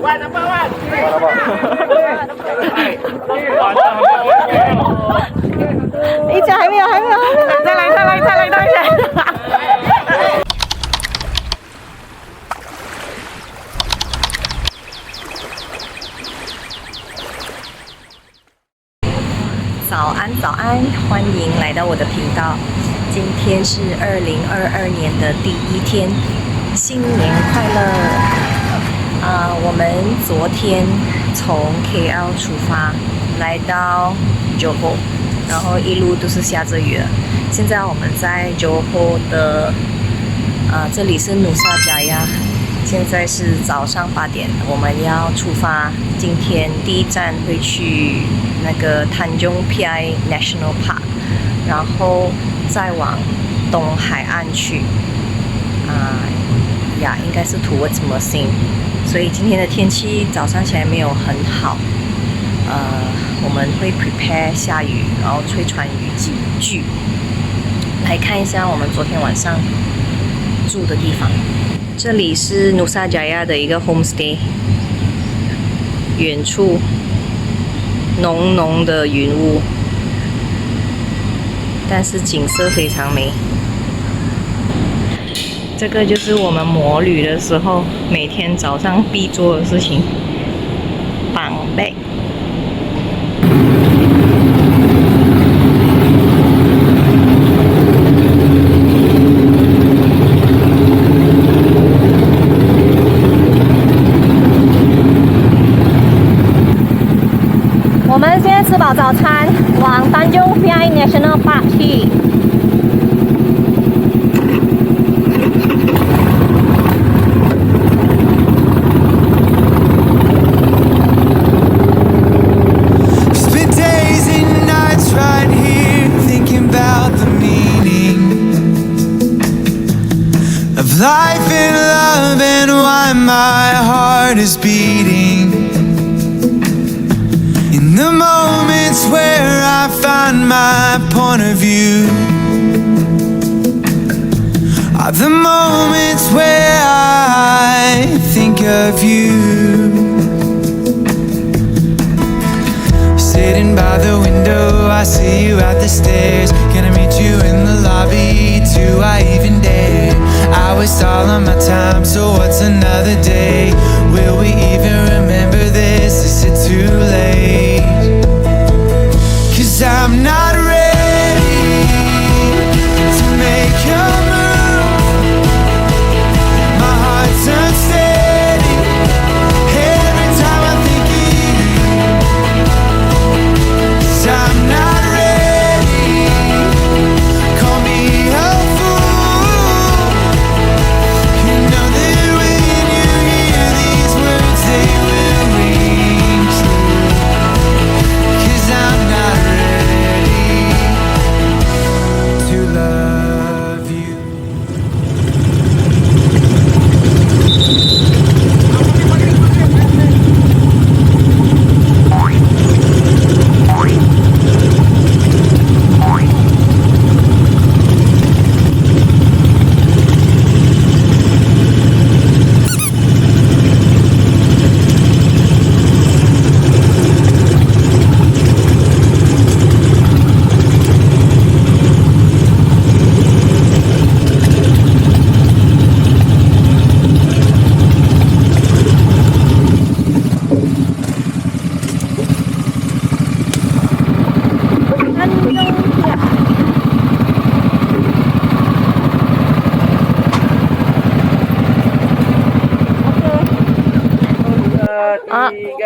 一家还没有，再来倒一下。早安，欢迎来到我的频道。今天是2022年的第一天，新年快乐！我们昨天从 KL 出发，来到 Johor， 然后一路都是下着雨的。现在我们在 Johor 的，这里是努萨加亚，现在是早上8点，我们要出发。今天第一站会去那个 Tanjung Piai National Park， 然后再往东海岸去，应该是 towards Mersing。所以今天的天气早上起来没有很好，我们会 prepare 下雨，然后会穿雨具。来看一下我们昨天晚上住的地方，这里是努萨加亚的一个 homestay， 远处浓浓的云雾，但是景色非常美。这个就是我们摩旅的时候每天早上必做的事情，绑背。我们现在吃饱早餐，往Tanjung Piai National Park 去。Life and love and why my heart is beating. In the moments where I find my point of view are the moments where I think of you. Sitting by the window, I see you at the stairs. Gonna meet you in the lobby, do I even dare? I waste all of my time, so what's another day? Will we even remember this? Is it too late? 'Cause I'm not ready to make a move. My heart's unsteady every time I think of you. 'Cause I'm not ready. Call me a fool. You know that when you hear these words, they will ring true. 'Cause I'm not ready to love you.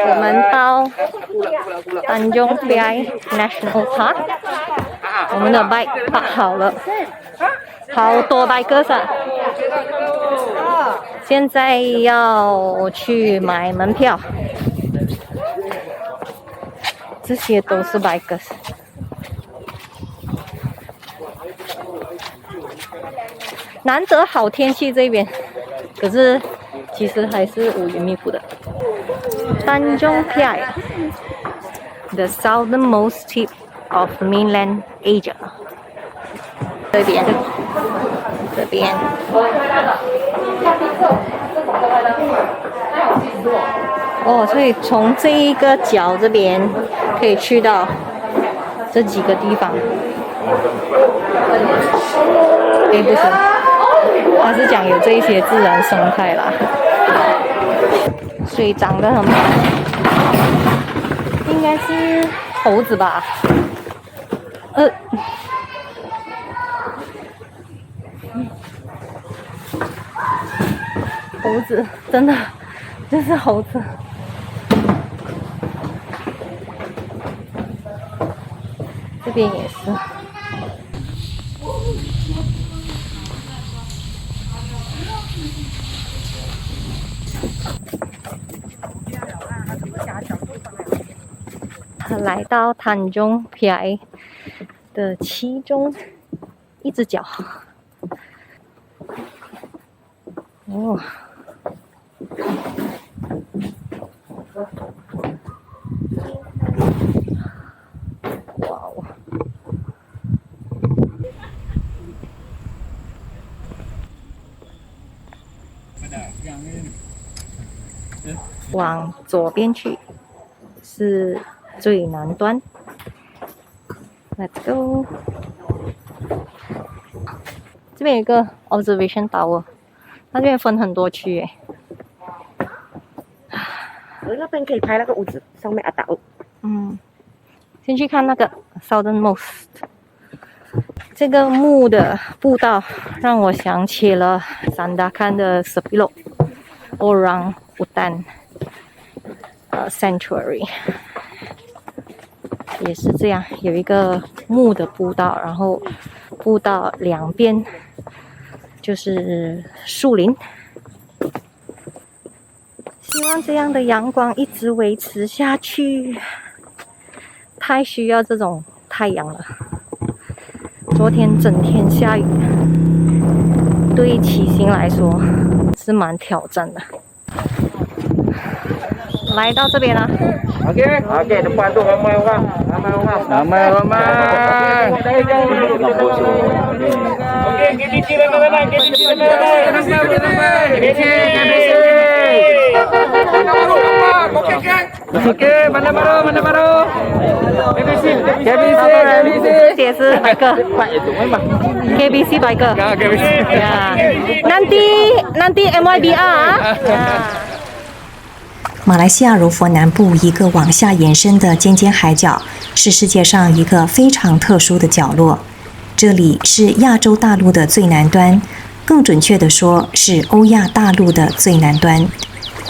我们到Tanjung Piai National Park， 我们的 bike park 好了，好多 bikers 啊！现在要去买门票，这些都是 bikers。难得好天气这边，可是其实还是乌云密布的。Tanjung Piai, the southernmost tip of mainland Asia. 这边。哦，所以从这一个角这边可以去到这几个地方。诶，不是，他是讲有这一些自然生态啦，水长得很美，应该是猴子吧？猴子，真的就是猴子。这边也是。来到坦中皮埃的其中一只脚。哦。哇哦！往左边去是最南端。Let's go。这边有一个 observation tower， 它这边分很多区诶。那边可以拍那个屋子上面岛。先去看那个 Southernmost。这个木的步道让我想起了Sandakan的 Sepilok Orang Utan Sanctuary， 也是这样，有一个木的步道，然后步道两边就是树林。希望这样的阳光一直维持下去，太需要这种太阳了。昨天整天下雨，对骑行来说是蛮挑战的。来到这边了。Okey, depan tu ramai orang. Ramai orang. Okey, KBC ramai. Okey, mana baru? KBC. 这是白鸽 KBC 白鸽 nanti MYBR 马来西亚柔佛南部一个往下延伸的尖尖海角，是世界上一个非常特殊的角落。这里是亚洲大陆的最南端，更准确地说是欧亚大陆的最南端。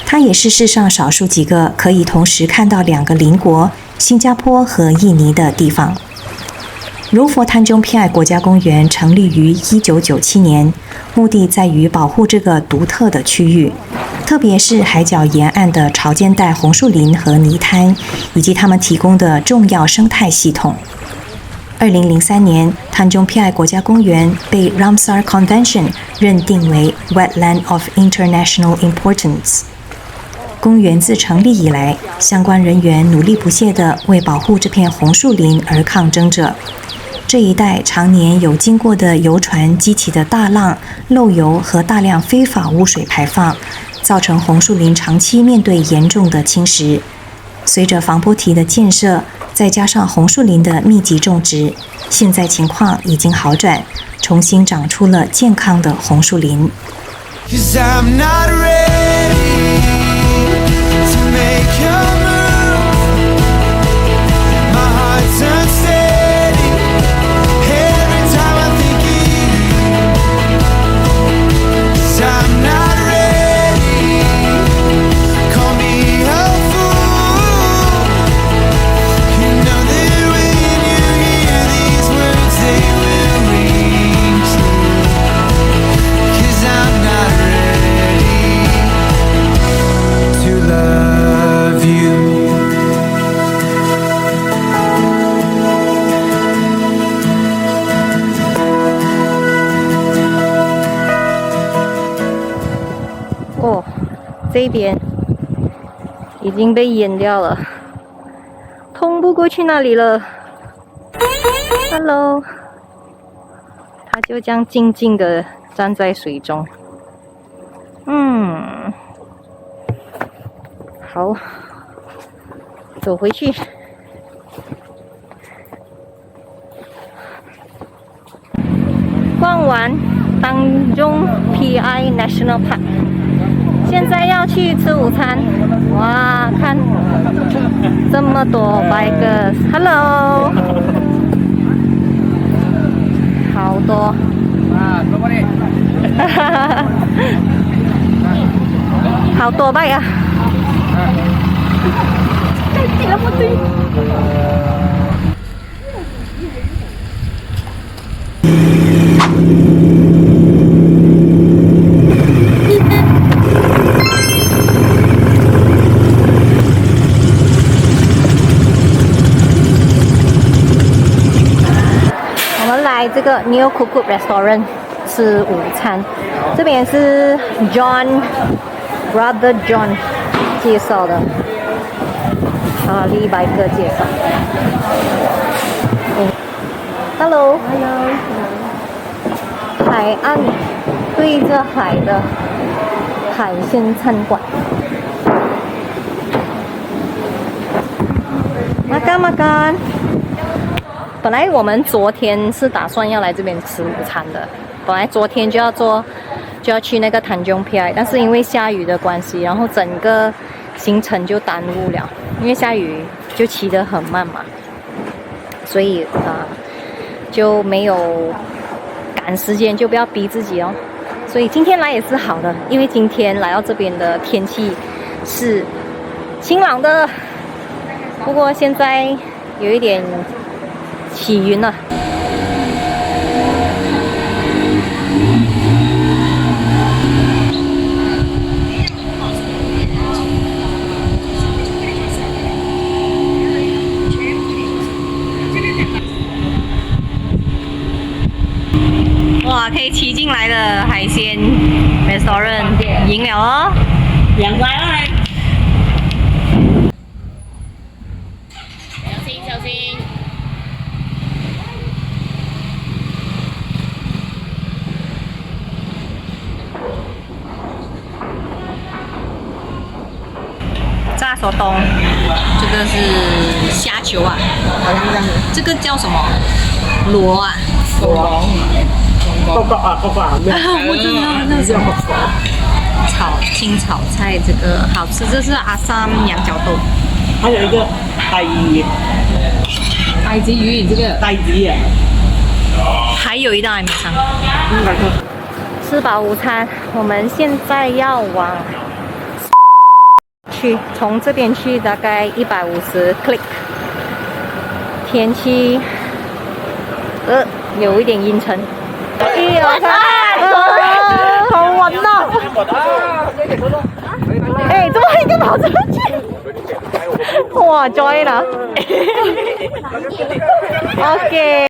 它也是世上少数几个可以同时看到两个邻国新加坡和印尼的地方。柔佛坦中皮埃国家公园成立于1997年，目的在于保护这个独特的区域，特别是海角沿岸的潮间带红树林和泥滩，以及它们提供的重要生态系统。2003年，坦中皮埃国家公园被 Ramsar Convention 认定为 Wetland of International Importance。公园自成立以来，相关人员努力不懈地为保护这片红树林而抗争着。这一带常年有经过的游船激起的大浪、漏油和大量非法污水排放，造成红树林长期面对严重的侵蚀。随着防波堤的建设，再加上红树林的密集种植，现在情况已经好转，重新长出了健康的红树林。'Cause I'm not ready to make your move. My heart's unsteady every time I think of you. 'Cause I'm not ready. Call me a fool. You know that when you hear these words, they will ring true. 'Cause I'm not ready to love you.哦，这边已经被淹掉了，通不过去那里了。Hello， 他就这样静静的站在水中。好，走回去。逛完当中 PI National Park， 现在要去吃午餐。哇，看这么多 bikers，Hello， 好多。好多 bike 啊！我们来这个 New Kukut Restaurant 吃午餐，这边是 Brother John 介绍的，哈利白哥介绍。Hello， 海岸对着海的海鲜餐馆。makan。本来我们昨天是打算要来这边吃午餐的，本来昨天就要去那个Tanjong Piai，但是因为下雨的关系，然后整个行程就耽误了，因为下雨就骑得很慢嘛，所以就没有赶时间，就不要逼自己哦。所以今天来也是好的，因为今天来到这边的天气是晴朗的，不过现在有一点起云了。哇，可以骑进来的海鲜 restaurant 赢了哦，2块啦！小心！炸手冬，这个是虾球啊，这个叫什么？螺啊。豆腐啊，我知道那是青炒菜，这个好吃，这是阿三羊角豆。还有一个海鲫鱼，这个带鱼啊，还有一道还没上。吃饱午餐，我们现在要往去，从这边去大概150 click。天气有一点阴沉。1、2、3，好稳呐！哎，怎么一个跑出去？哇，joy 了。OK。